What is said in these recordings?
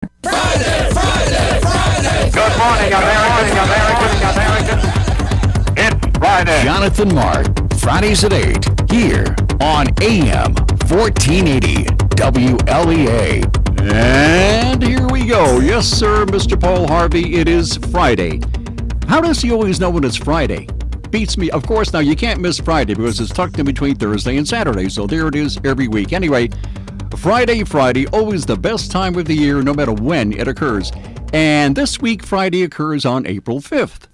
Friday, Friday, Friday. Good morning, American. It's Friday. Jonathan Mark, Fridays at 8, here on AM 1480 WLEA. And here we go. Yes, sir, Mr. Paul Harvey, it is Friday. How does he always know when it's Friday? Beats me. Of course, now you can't miss Friday because it's tucked in between Thursday and Saturday, so there it is every week. Anyway, Friday, always the best time of the year, no matter when it occurs. And this week, Friday occurs on April 5th.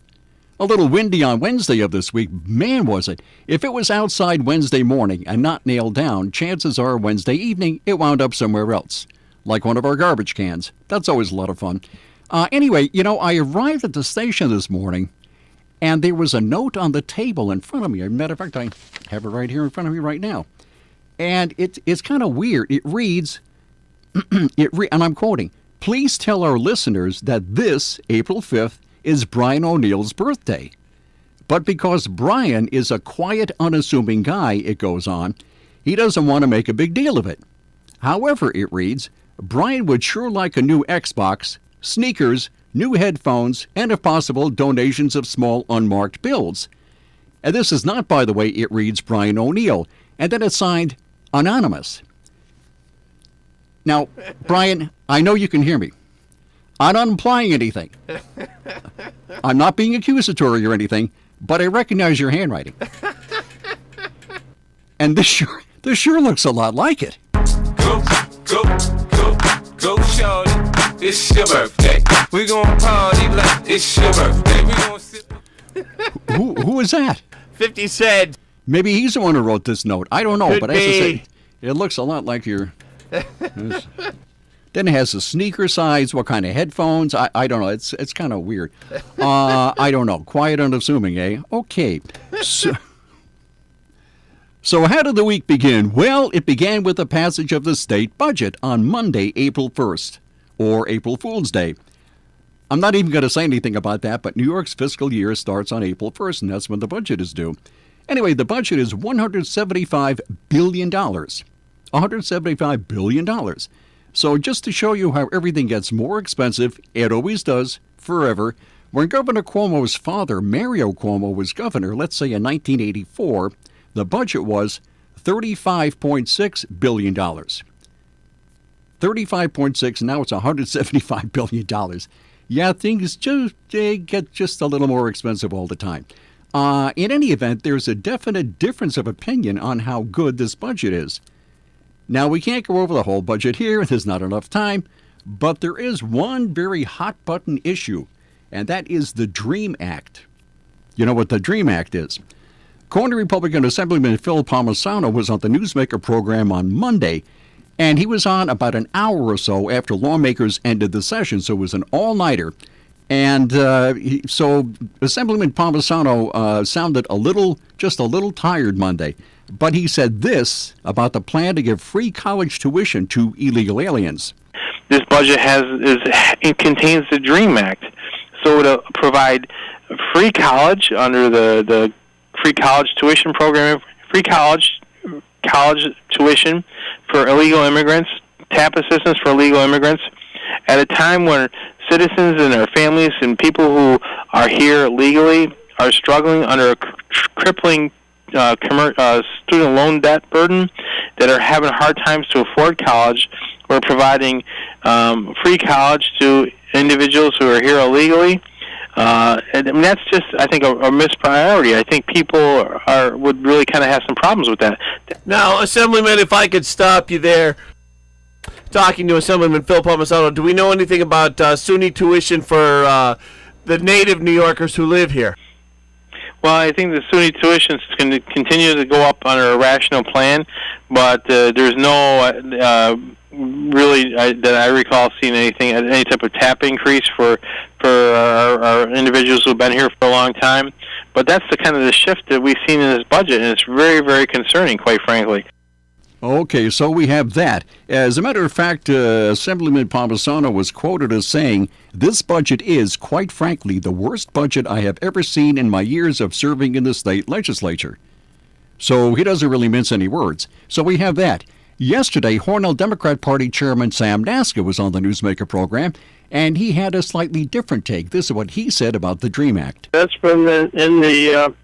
A little windy on Wednesday of this week. Man, was it. If it was outside Wednesday morning and not nailed down, chances are Wednesday evening it wound up somewhere else, like one of our garbage cans. That's always a lot of fun. Anyway, I arrived at the station this morning, and there was a note on the table in front of me. As a matter of fact, I have it right here in front of me right now. And it's kind of weird. It reads, and I'm quoting, "Please tell our listeners that this, April 5th, is Brian O'Neill's birthday. But because Brian is a quiet, unassuming guy," it goes on, "he doesn't want to make a big deal of it. However," it reads, "Brian would sure like a new Xbox, sneakers, new headphones, and if possible, donations of small unmarked bills." And this is not, by the way, it reads Brian O'Neill. And then it's signed Anonymous. Now, Brian, I know you can hear me. I'm not implying anything. I'm not being accusatory or anything, but I recognize your handwriting. And this sure looks a lot like it. Go, shorty. It's your birthday. We gonna party like it's your birthday. We gonna sit. Who is that? 50 Cent. Maybe he's the one who wrote this note. I don't know, Could but as I be. say, it looks a lot like your. Then it has the sneaker size, what kind of headphones. I don't know. It's kind of weird. I don't know. Quiet, unassuming, eh? Okay. So how did the week begin? Well, it began with the passage of the state budget on Monday, April 1st, or April Fool's Day. I'm not even going to say anything about that, but New York's fiscal year starts on April 1st, and that's when the budget is due. Anyway, the budget is $175 billion. $175 billion. So just to show you how everything gets more expensive, it always does, forever. When Governor Cuomo's father, Mario Cuomo, was governor, let's say in 1984, the budget was $35.6 billion. 35.6, now it's $175 billion. Yeah, things get just a little more expensive all the time. In any event, there's a definite difference of opinion on how good this budget is. Now, we can't go over the whole budget here. There's not enough time. But there is one very hot-button issue, and that is the DREAM Act. You know what the DREAM Act is? Corner Republican Assemblyman Phil Palmisano was on the Newsmaker program on Monday, and he was on about an hour or so after lawmakers ended the session, so it was an all-nighter. And so Assemblyman Palmisano sounded just a little tired Monday. But he said this about the plan to give free college tuition to illegal aliens. This budget contains the DREAM Act, so it'll provide free college under the free college tuition program, free college tuition for illegal immigrants, TAP assistance for illegal immigrants, at a time when citizens and their families and people who are here legally are struggling under a crippling student loan debt burden, that are having hard times to afford college. We're providing free college to individuals who are here illegally. And I mean, that's just, I think, a missed priority. I think people would really kind of have some problems with that. Now, Assemblyman, if I could stop you there, talking to Assemblyman Phil Palmisano, do we know anything about SUNY tuition for the native New Yorkers who live here? Well, I think the SUNY tuition is going to continue to go up under a rational plan, but there's no really that I recall seeing any type of TAP increase for our individuals who have been here for a long time. But that's the kind of the shift that we've seen in this budget, and it's very, very concerning, quite frankly. Okay, so we have that. As a matter of fact, Assemblyman Palmisano was quoted as saying, "This budget is, quite frankly, the worst budget I have ever seen in my years of serving in the state legislature." So he doesn't really mince any words. So we have that. Yesterday, Hornell Democrat Party Chairman Sam Naska was on the Newsmaker program, and he had a slightly different take. This is what he said about the DREAM Act. That's been in the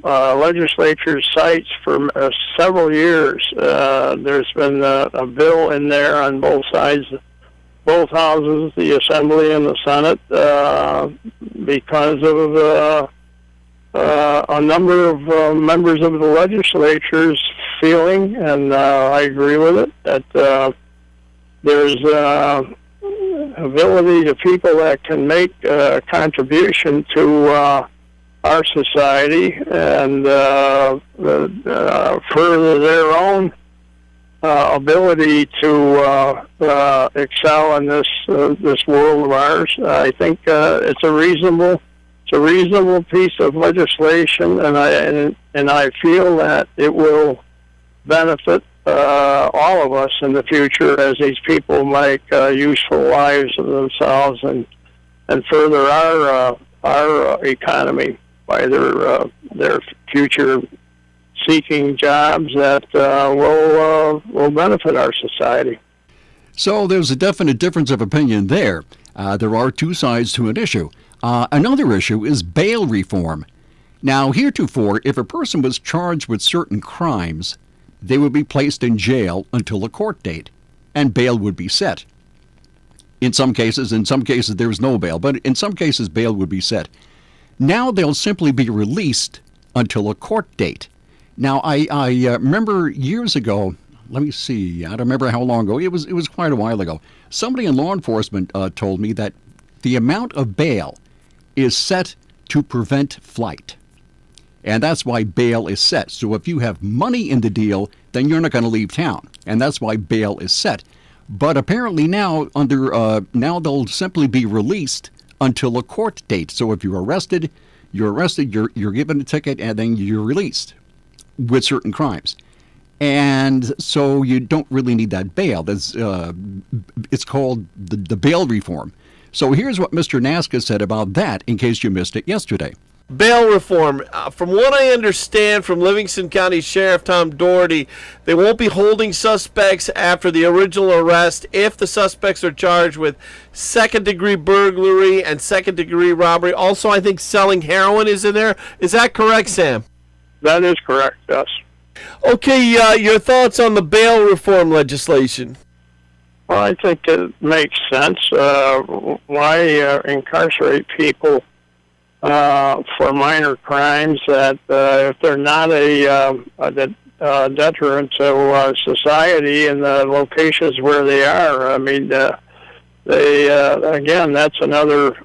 legislature's sights for several years. There's been a bill in there on both sides, both houses, the Assembly and the Senate, because of a number of members of the legislature's feeling, and I agree with it, that there's ability to people that can make a contribution to our society and further their own ability to excel in this world of ours. I think it's a reasonable piece of legislation, and I feel that it will benefit all of us in the future as these people make useful lives of themselves and further our economy by their future seeking jobs that will benefit our society. So there's a definite difference of opinion there. There are two sides to an issue. Another issue is bail reform. Now, heretofore, if a person was charged with certain crimes, they would be placed in jail until a court date, and bail would be set. In some cases there was no bail, but in some cases bail would be set. Now they'll simply be released until a court date. Now, I remember years ago, let me see, I don't remember how long ago, it was quite a while ago, somebody in law enforcement told me that the amount of bail is set to prevent flight. And that's why bail is set. So if you have money in the deal, then you're not going to leave town. And that's why bail is set. But apparently now now they'll simply be released until a court date. So if you're arrested, you're given a ticket, and then you're released with certain crimes. And so you don't really need that bail. It's called the bail reform. So here's what Mr. Naska said about that, in case you missed it yesterday. Bail reform. From what I understand from Livingston County Sheriff Tom Doherty, they won't be holding suspects after the original arrest if the suspects are charged with second-degree burglary and second-degree robbery. Also, I think selling heroin is in there. Is that correct, Sam? That is correct, yes. Okay, your thoughts on the bail reform legislation? Well, I think it makes sense. Why incarcerate people for minor crimes that if they're not a deterrent to society in the locations where they are? I mean, they again, that's another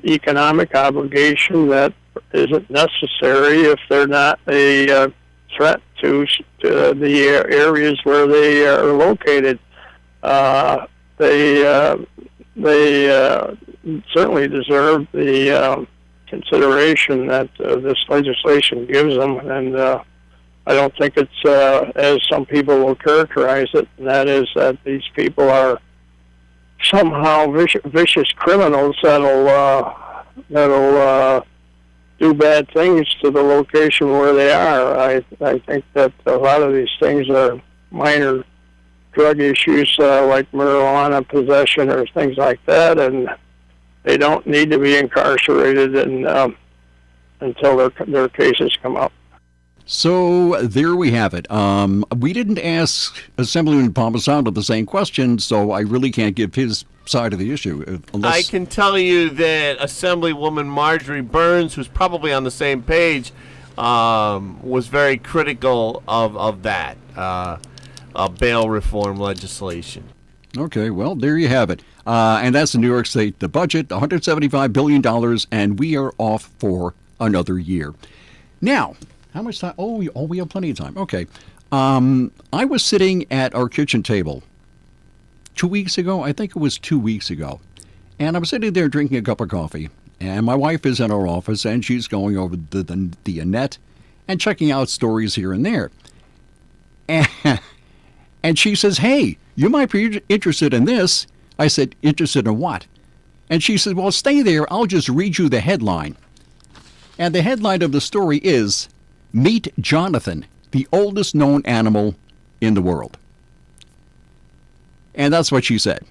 economic obligation that isn't necessary if they're not a threat to the areas where they are located. They certainly deserve the consideration that this legislation gives them, and I don't think it's as some people will characterize it, and that is that these people are somehow vicious criminals that'll do bad things to the location where they are. I think that a lot of these things are minor drug issues like marijuana possession or things like that, and they don't need to be incarcerated until their cases come up. So there we have it. We didn't ask Assemblyman Palmisano the same question, so I really can't give his side of the issue. I can tell you that Assemblywoman Marjorie Burns, who's probably on the same page, was very critical of that bail reform legislation. Okay, well, there you have it. And that's the New York State, the budget, $175 billion, and we are off for another year. Now, how much time? Oh, we have plenty of time. Okay. I was sitting at our kitchen table 2 weeks ago. I think it was 2 weeks ago. And I was sitting there drinking a cup of coffee. And my wife is in our office, and she's going over the net and checking out stories here and there. And she says, "Hey, you might be interested in this." I said, "Interested in what?" And she said, "Well, stay there. I'll just read you the headline." And the headline of the story is, "Meet Jonathan, the oldest known animal in the world. And that's what she said.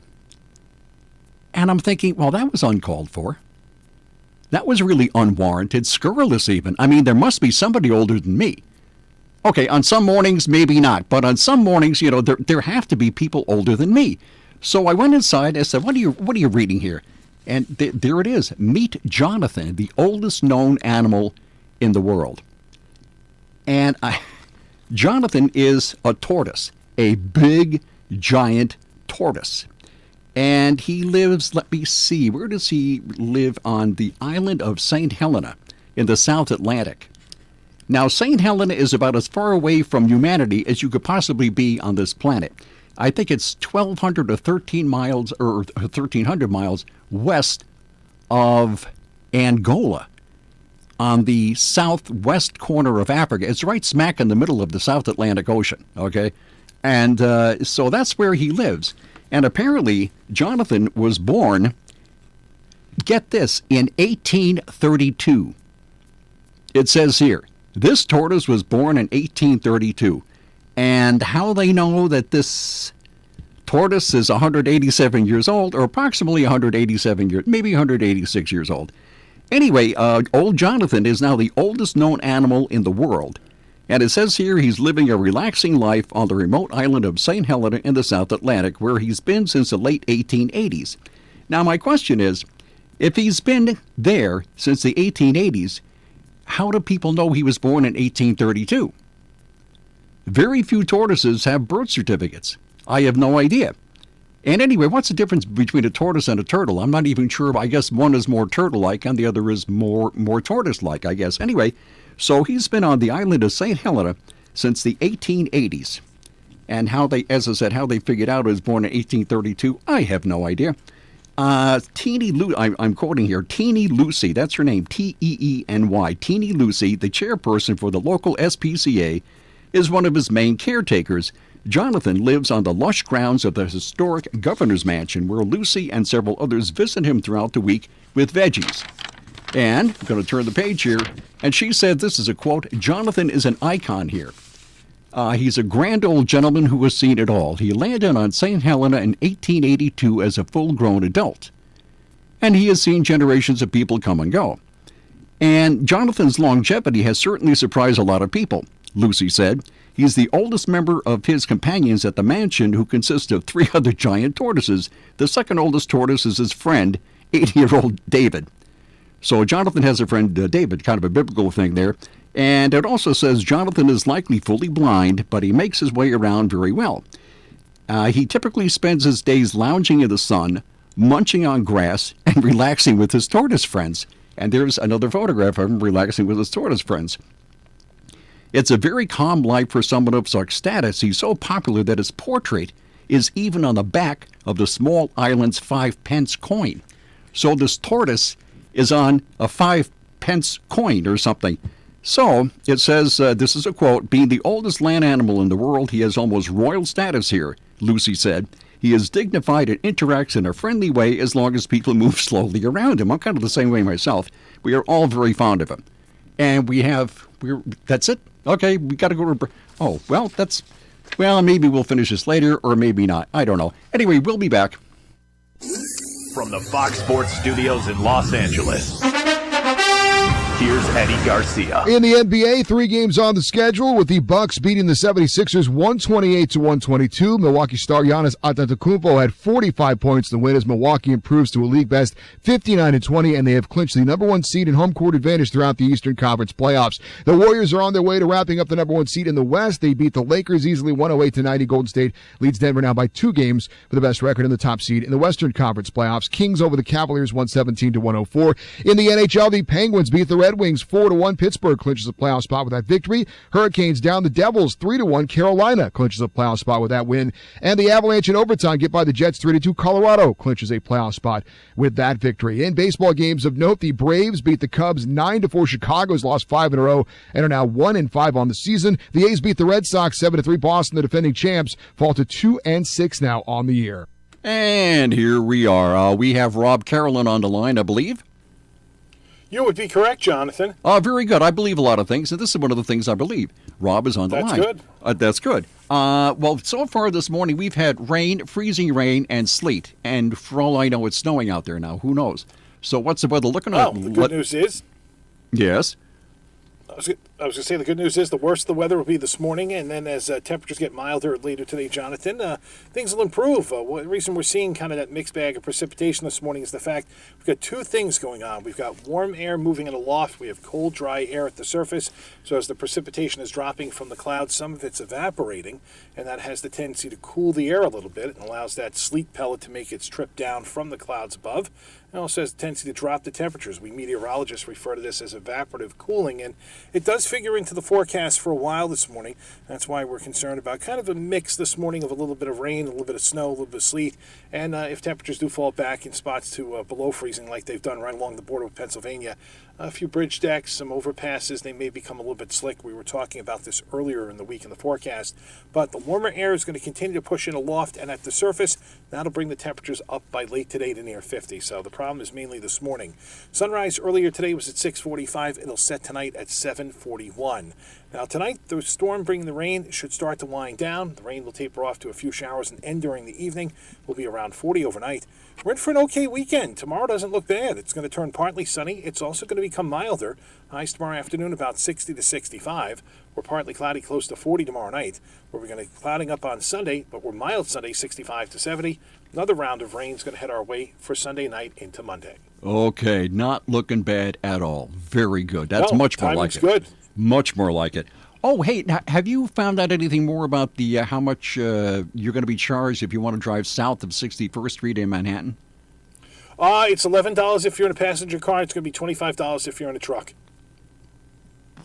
And I'm thinking, well, that was uncalled for. That was really unwarranted, scurrilous even. I mean, there must be somebody older than me. Okay, on some mornings, maybe not. But on some mornings, there have to be people older than me. So I went inside and said, what are you reading here? And there it is. Meet Jonathan, the oldest known animal in the world. And Jonathan is a tortoise, a big, giant tortoise. And he lives, let me see, where does he live? On the island of St. Helena in the South Atlantic. Now, St. Helena is about as far away from humanity as you could possibly be on this planet. I think it's 1,200 or 13 miles or 1,300 miles west of Angola on the southwest corner of Africa. It's right smack in the middle of the South Atlantic Ocean, okay? And so that's where he lives. And apparently, Jonathan was born, get this, in 1832. It says here, this tortoise was born in 1832. And how they know that this tortoise is 187 years old, or approximately 187 years, maybe 186 years old. Anyway, old Jonathan is now the oldest known animal in the world. And it says here he's living a relaxing life on the remote island of St. Helena in the South Atlantic, where he's been since the late 1880s. Now, my question is, if he's been there since the 1880s, how do people know he was born in 1832? Very few tortoises have birth certificates. I have no idea. And anyway, what's the difference between a tortoise and a turtle? I'm not even sure. I guess one is more turtle-like and the other is more tortoise-like, I guess. Anyway, so he's been on the island of St. Helena since the 1880s. And how they, as I said, how they figured out he was born in 1832, I have no idea. Teeny Lucy, I'm quoting here, Teeny Lucy, that's her name, Teeny, Teeny Lucy, the chairperson for the local SPCA, is one of his main caretakers. Jonathan lives on the lush grounds of the historic Governor's Mansion, where Lucy and several others visit him throughout the week with veggies. And I'm going to turn the page here, and she said, this is a quote, Jonathan is an icon here. He's a grand old gentleman who has seen it all. He landed on St. Helena in 1882 as a full-grown adult. And he has seen generations of people come and go. And Jonathan's longevity has certainly surprised a lot of people, Lucy said. He's the oldest member of his companions at the mansion, who consist of 3 other giant tortoises. The second oldest tortoise is his friend, 80-year-old David. So Jonathan has a friend, David, kind of a biblical thing there. And it also says Jonathan is likely fully blind, but he makes his way around very well. He typically spends his days lounging in the sun, munching on grass, and relaxing with his tortoise friends. And there's another photograph of him relaxing with his tortoise friends. It's a very calm life for someone of such status. He's so popular that his portrait is even on the back of the small island's 5-pence coin. So this tortoise is on a 5-pence coin or something. So it says, this is a quote, being the oldest land animal in the world, he has almost royal status here, Lucy said. He is dignified and interacts in a friendly way as long as people move slowly around him. I'm kind of the same way myself. We are all very fond of him. And that's it. Okay, we got to go to... Oh, well, maybe we'll finish this later, or maybe not. I don't know. Anyway, we'll be back. From the Fox Sports Studios in Los Angeles, here's Eddie Garcia. In the NBA, 3 games on the schedule, with the Bucks beating the 76ers 128-122. Milwaukee star Giannis Antetokounmpo had 45 points to win as Milwaukee improves to a league-best 59-20, and they have clinched the number 1 seed and home court advantage throughout the Eastern Conference playoffs. The Warriors are on their way to wrapping up the number 1 seed in the West. They beat the Lakers easily 108-90. Golden State leads Denver now by 2 games for the best record in the top seed in the Western Conference playoffs. Kings over the Cavaliers 117-104. In the NHL, the Penguins beat the Red Wings 4-1. Pittsburgh clinches a playoff spot with that victory. Hurricanes down the Devils 3-1. Carolina clinches a playoff spot with that win. And the Avalanche in overtime get by the Jets 3-2. Colorado clinches a playoff spot with that victory. In baseball games of note, the Braves beat the Cubs 9-4. Chicago's lost 5 in a row and are now 1-5 on the season. The A's beat the Red Sox 7-3. Boston, the defending champs, fall to 2-6 now on the year. And here we are. We have Rob Carolyn on the line, I believe. You would be correct, Jonathan. Very good. I believe a lot of things, and this is one of the things I believe. Rob is on the That's line. good. That's good. Well, so far this morning, we've had rain, freezing rain, and sleet. And for all I know, it's snowing out there now. Who knows? So what's the weather looking Well, like? the good news is, Yes. I was going to say the good news is the worst the weather will be this morning, and then as temperatures get milder later today, Jonathan, things will improve. The reason we're seeing kind of that mixed bag of precipitation this morning is the fact we've got two things going on. We've got warm air moving in aloft. We have cold, dry air at the surface. So as the precipitation is dropping from the clouds, some of it's evaporating, and that has the tendency to cool the air a little bit and allows that sleet pellet to make its trip down from the clouds above. It also has a tendency to drop the temperatures. We meteorologists refer to this as evaporative cooling, and it does figure into the forecast for a while this morning. That's why we're concerned about kind of a mix this morning of a little bit of rain, a little bit of snow, a little bit of sleet, and if temperatures do fall back in spots to below freezing like they've done right along the border with Pennsylvania, a few bridge decks, some overpasses, they may become a little bit slick. We were talking about this earlier in the week in the forecast, but the warmer air is going to continue to push in aloft and at the surface. That'll bring the temperatures up by late today to near 50. So the problem is mainly this morning. Sunrise earlier today was at 6:45. It'll set tonight at 7:41. Now tonight, the storm bringing the rain should start to wind down. The rain will taper off to a few showers and end during the evening. Will be around 40 overnight. We're in for an okay weekend. Tomorrow doesn't look bad. It's going to turn partly sunny. It's also going to become milder. Highs tomorrow afternoon about 60 to 65. We're partly cloudy, close to 40 tomorrow night. We're going to be clouding up on Sunday, but we're mild Sunday, 65 to 70. Another round of rain is going to head our way for Sunday night into Monday. Okay, not looking bad at all. Very good. That's much more like it. Good. Much more like it. Oh, hey, have you found out anything more about the how much you're going to be charged if you want to drive south of 61st Street in Manhattan? It's $11 if you're in a passenger car. It's going to be $25 if you're in a truck.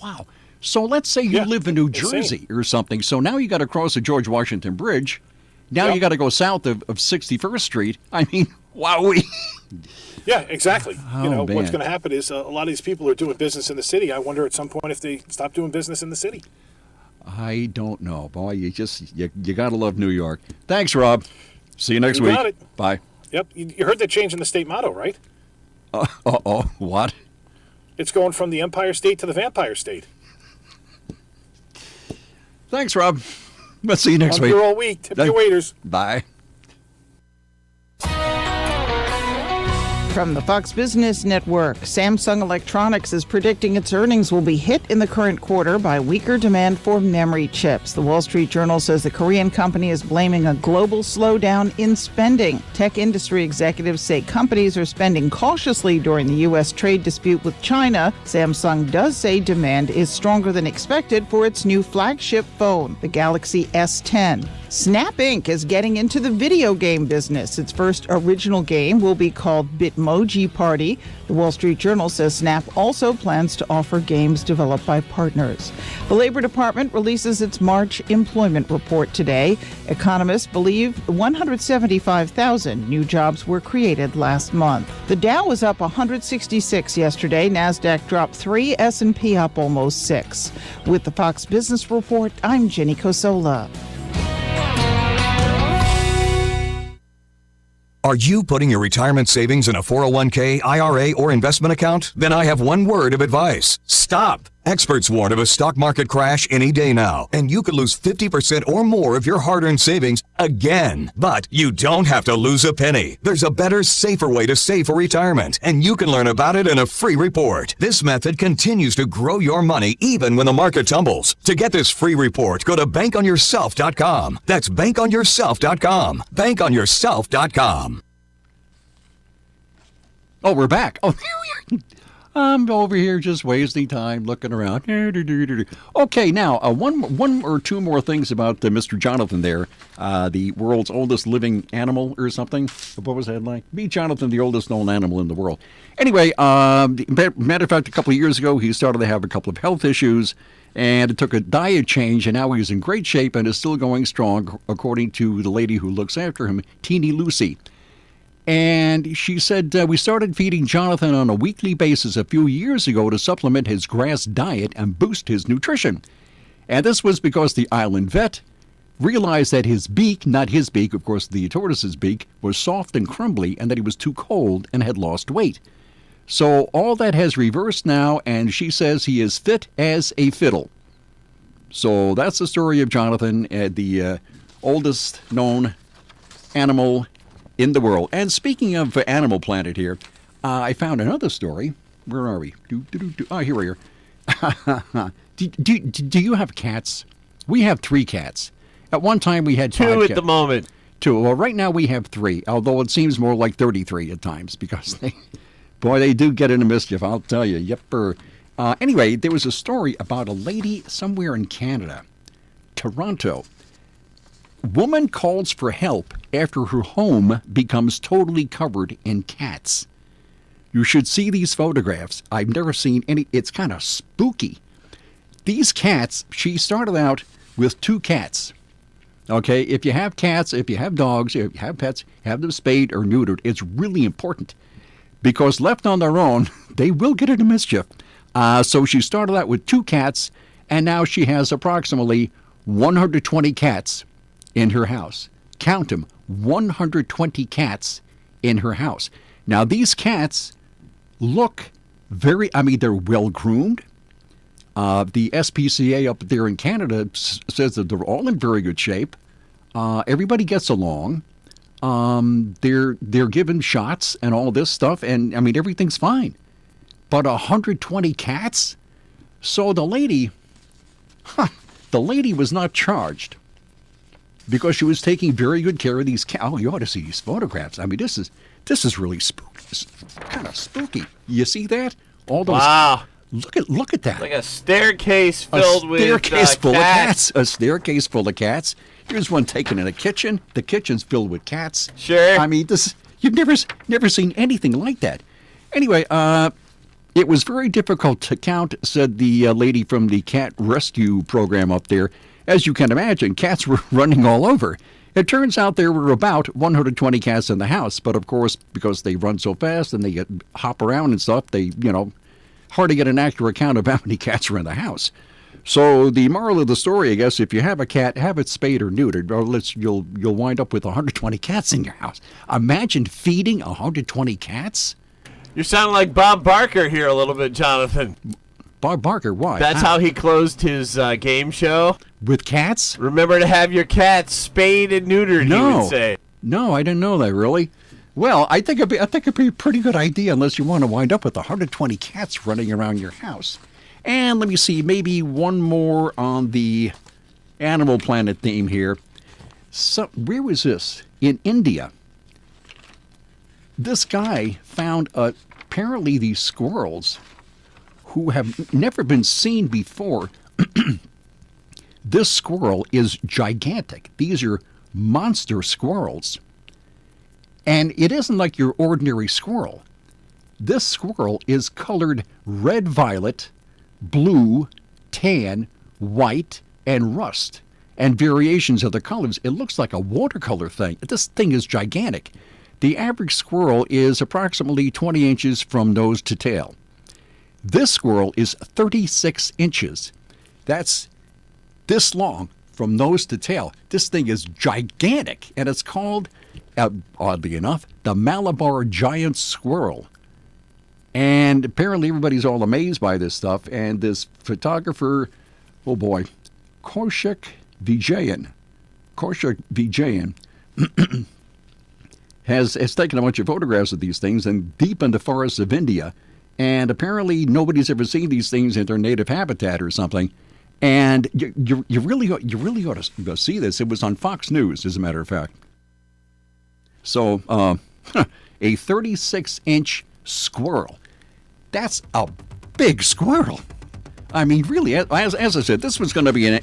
Wow. So let's say you live in New Jersey or something. So now you got to cross the George Washington Bridge. Now you got to go south of 61st Street. I mean, wowee. Yeah, exactly. Oh, what's going to happen is a lot of these people are doing business in the city. I wonder at some point if they stop doing business in the city. I don't know. Boy, you got to love New York. Thanks, Rob. See you next week. Got it. Bye. Yep. You heard that change in the state motto, right? What? It's going from the Empire State to the Vampire State. Thanks, Rob. We'll see you next week. I'm here all week. Tip your waiters. Bye. From the Fox Business Network, Samsung Electronics is predicting its earnings will be hit in the current quarter by weaker demand for memory chips. The Wall Street Journal says the Korean company is blaming a global slowdown in spending. Tech industry executives say companies are spending cautiously during the U.S. trade dispute with China. Samsung does say demand is stronger than expected for its new flagship phone, the Galaxy S10. Snap Inc. is getting into the video game business. Its first original game will be called Bitmoji Party. The Wall Street Journal says Snap also plans to offer games developed by partners. The Labor Department releases its March employment report today. Economists believe 175,000 new jobs were created last month. The Dow was up 166 yesterday. NASDAQ dropped 3, S&P up almost 6. With the Fox Business Report, I'm Jenny Cosola. Are you putting your retirement savings in a 401k, IRA, or investment account? Then I have one word of advice. Stop. Experts warn of a stock market crash any day now, and you could lose 50% or more of your hard-earned savings again. But you don't have to lose a penny. There's a better, safer way to save for retirement, and you can learn about it in a free report. This method continues to grow your money even when the market tumbles. To get this free report, go to bankonyourself.com. That's bankonyourself.com. Bankonyourself.com. Oh, we're back. Oh, there we are. I'm over here just wasting time looking around. Okay, now, one or two more things about Mr. Jonathan there, the world's oldest living animal or something. What was that like? Meet Jonathan, the oldest known animal in the world. Anyway, matter of fact, a couple of years ago, he started to have a couple of health issues, and it took a diet change, and now he's in great shape and is still going strong, according to the lady who looks after him, Teeny Lucy. And she said, we started feeding Jonathan on a weekly basis a few years ago to supplement his grass diet and boost his nutrition. And this was because the island vet realized that his beak, not his beak, of course the tortoise's beak, was soft and crumbly and that he was too cold and had lost weight. So all that has reversed now, and she says he is fit as a fiddle. So that's the story of Jonathan, the oldest known animal in the world. And speaking of Animal Planet here, I found another story. Where are we? Oh, here we are. Do you have cats? We have 3 cats. At one time we had 5 2 cats. at the moment. 2. Well, right now we have 3, although it seems more like 33 at times because they do get into mischief, I'll tell you. Yepper. Anyway, there was a story about a lady somewhere in Canada, Toronto. Woman calls for help after her home becomes totally covered in cats. You should see these photographs. I've never seen any. It's kind of spooky. These cats, she started out with 2 cats. Okay, if you have cats, if you have dogs, if you have pets, have them spayed or neutered. It's really important because left on their own, they will get into mischief. So she started out with 2 cats, and now she has approximately 120 cats in her house. Count them, 120 cats in her house. Now, these cats look they're well-groomed. The SPCA up there in Canada says that they're all in very good shape. Everybody gets along. They're given shots and all this stuff, and I mean everything's fine. But 120 cats? So the lady was not charged because she was taking very good care of these cats. Oh, you ought to see these photographs. I mean, this is really spooky. It's kind of spooky. You see that? All those. Wow. Look at that. Like a staircase filled with cats. A staircase full of cats. Here's one taken in a kitchen. The kitchen's filled with cats. Sure. I mean, you've never seen anything like that. Anyway, it was very difficult to count, said the lady from the cat rescue program up there. As you can imagine, cats were running all over. It turns out there were about 120 cats in the house, but of course, because they run so fast and they hop around and stuff, they, hard to get an accurate count of how many cats are in the house. So the moral of the story, I guess, if you have a cat, have it spayed or neutered, or you'll wind up with 120 cats in your house. Imagine feeding 120 cats. You're sounding like Bob Barker here a little bit, Jonathan. Bob Barker, why? That's how he closed his game show. With cats? Remember to have your cats spayed and neutered, he would say. No, I didn't know that, really. Well, I think it'd be a pretty good idea unless you want to wind up with 120 cats running around your house. And let me see, maybe one more on the Animal Planet theme here. So, where was this? In India. This guy found apparently these squirrels who have never been seen before. This squirrel is gigantic. These are monster squirrels. And it isn't like your ordinary squirrel. This squirrel is colored red-violet, blue, tan, white, and rust, and variations of the colors. It looks like a watercolor thing. This thing is gigantic. The average squirrel is approximately 20 inches from nose to tail. This squirrel is 36 inches. That's this long from nose to tail. This thing is gigantic, and it's called, oddly enough, the Malabar giant squirrel. And apparently everybody's all amazed by this stuff, and this photographer, oh boy, Kaushik Vijayan, has taken a bunch of photographs of these things and deep in the forests of India. And apparently nobody's ever seen these things in their native habitat or something. And you really ought to go see this. It was on Fox News, as a matter of fact. So a 36-inch squirrel. That's a big squirrel. I mean, really, as I said, this was going to be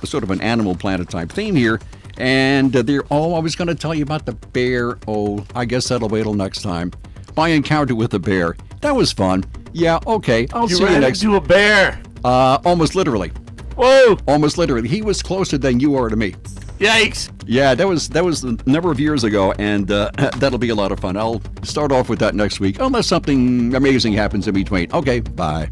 sort of an Animal Planet type theme here. And they're always going to tell you about the bear. Oh, I guess that'll wait till next time. My encounter with a bear. That was fun. Yeah, okay. I'll see you next. You ran into a bear. Almost literally. Whoa! Almost literally. He was closer than you are to me. Yikes! Yeah, that was a number of years ago, and that'll be a lot of fun. I'll start off with that next week, unless something amazing happens in between. Okay, bye.